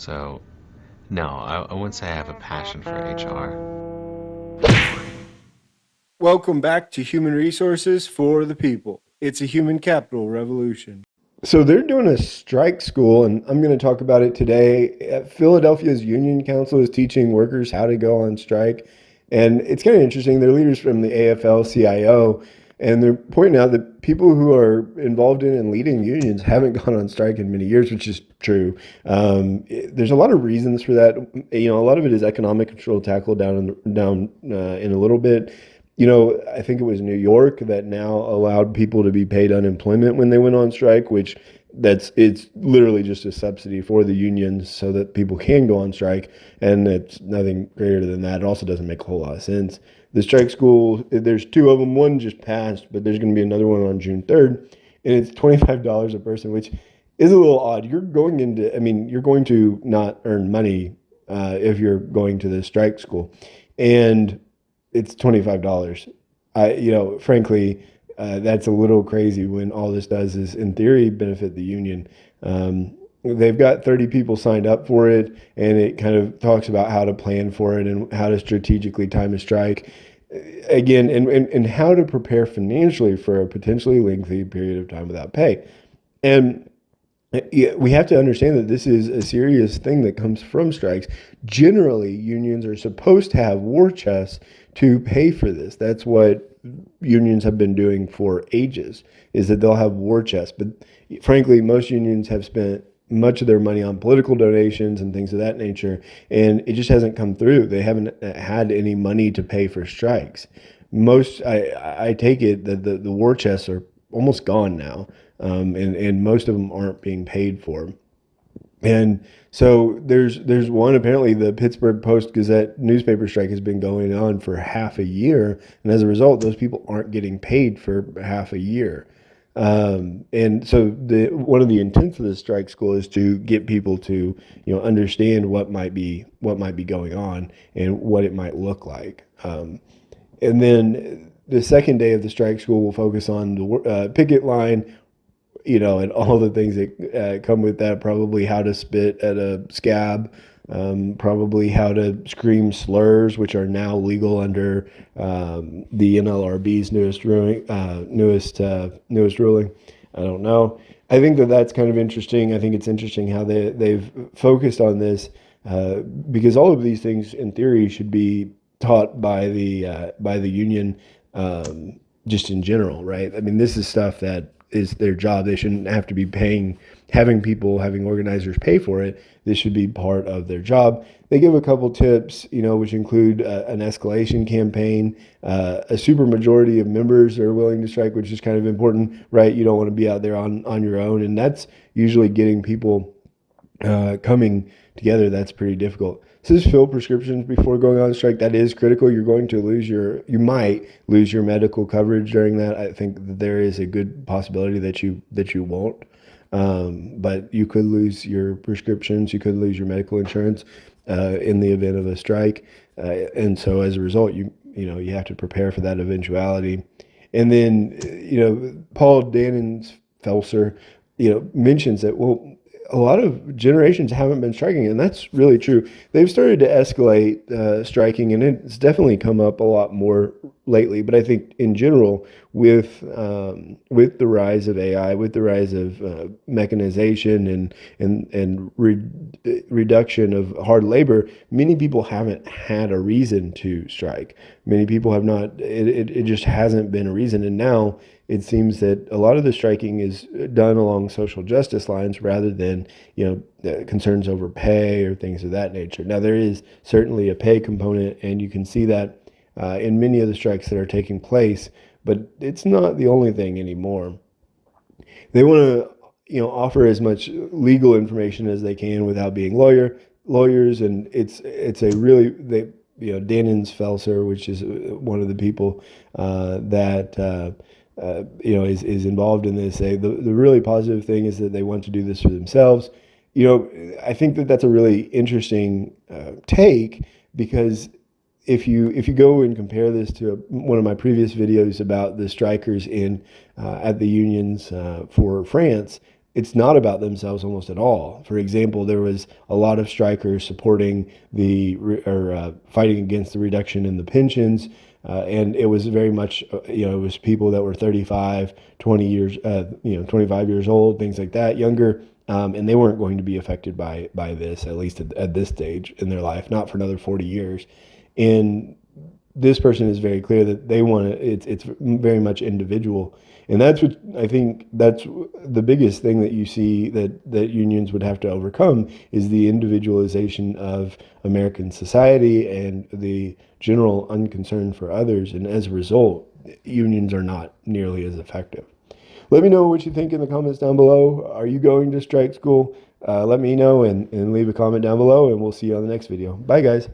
So, no, I wouldn't say I have a passion for HR. Welcome back to Human Resources for the People. It's a human capital revolution. So they're doing a strike school, and I'm going to talk about it today. Philadelphia's Union Council is teaching workers how to go on strike, and it's kind of interesting. They're leaders from the AFL-CIO, and they're pointing out that people who are involved in and leading unions haven't gone on strike in many years, which is true. There's a lot of reasons for that. A lot of it is economic, which we'll tackle down in a little bit. I think it was New York that now allowed people to be paid unemployment when they went on strike, which it's literally just a subsidy for the unions so that people can go on strike, and it's nothing greater than that. It also doesn't make a whole lot of sense. The strike school, there's two of them. One just passed, but there's going to be another one on June 3rd, and it's $25 a person, which is a little odd. You're going to not earn money if you're going to the strike school, and it's $25. Frankly, that's a little crazy when all this does is, in theory, benefit the union. They've got 30 people signed up for it, and it kind of talks about how to plan for it and how to strategically time a strike. Again, and how to prepare financially for a potentially lengthy period of time without pay. And yeah, we have to understand that this is a serious thing that comes from strikes. Generally, unions are supposed to have war chests to pay for this. That's what unions have been doing for ages, is that they'll have war chests. But frankly, most unions have spent much of their money on political donations and things of that nature, and it just hasn't come through. They haven't had any money to pay for strikes. I take it that the war chests are almost gone now, and most of them aren't being paid for. And so there's one, apparently the Pittsburgh Post Gazette newspaper strike has been going on for half a year, and as a result, those people aren't getting paid for half a year. And so one of the intents of the strike school is to get people to understand what might be going on and what it might look like. And then the second day of the strike school will focus on the picket line, and all the things that come with that. Probably how to spit at a scab, probably how to scream slurs, which are now legal under the NLRB's newest ruling. Newest ruling. I don't know. I think that that's kind of interesting. I think it's interesting how they've focused on this because all of these things, in theory, should be taught by the union, just in general, right? I mean, this is stuff that is their job. They shouldn't have to be having organizers pay for it. This should be part of their job. They give a couple tips, which include an escalation campaign. A super majority of members are willing to strike, which is kind of important, right? You don't want to be out there on your own, and that's usually getting people coming together. That's pretty difficult. So just fill prescriptions before going on strike. That is critical. You might lose your medical coverage during that. I think that there is a good possibility that you won't. But you could lose your prescriptions. You could lose your medical insurance in the event of a strike. And so as a result, you have to prepare for that eventuality. And then, Paul Dannenfelser, mentions that, well, a lot of generations haven't been striking, and that's really true. They've started to escalate striking, and it's definitely come up a lot more lately. But I think in general, with the rise of AI, with the rise of mechanization and reduction of hard labor, many people haven't had a reason to strike. Many people have not. It just hasn't been a reason, and now it seems that a lot of the striking is done along social justice lines rather than concerns over pay or things of that nature. Now there is certainly a pay component, and you can see that in many of the strikes that are taking place, but it's not the only thing anymore. They want to offer as much legal information as they can without being lawyers, and it's a really they Dannenfelser, which is one of the people that is involved in this. The really positive thing is that they want to do this for themselves. I think that that's a really interesting take, because if you go and compare this to one of my previous videos about the strikers in at the unions for France, it's not about themselves almost at all. For example, there was a lot of strikers supporting fighting against the reduction in the pensions. And it was very much, it was people that were 35, 20 years, 25 years old, things like that, younger. And they weren't going to be affected by this, at least at this stage in their life, not for another 40 years. And this person is very clear that they want to, it's very much individual. And that's what I think, that's the biggest thing that you see that unions would have to overcome, is the individualization of American society and the general unconcern for others. And as a result, unions are not nearly as effective. Let me know what you think in the comments down below. Are you going to strike school? Let me know and leave a comment down below, and we'll see you on the next video. Bye, guys.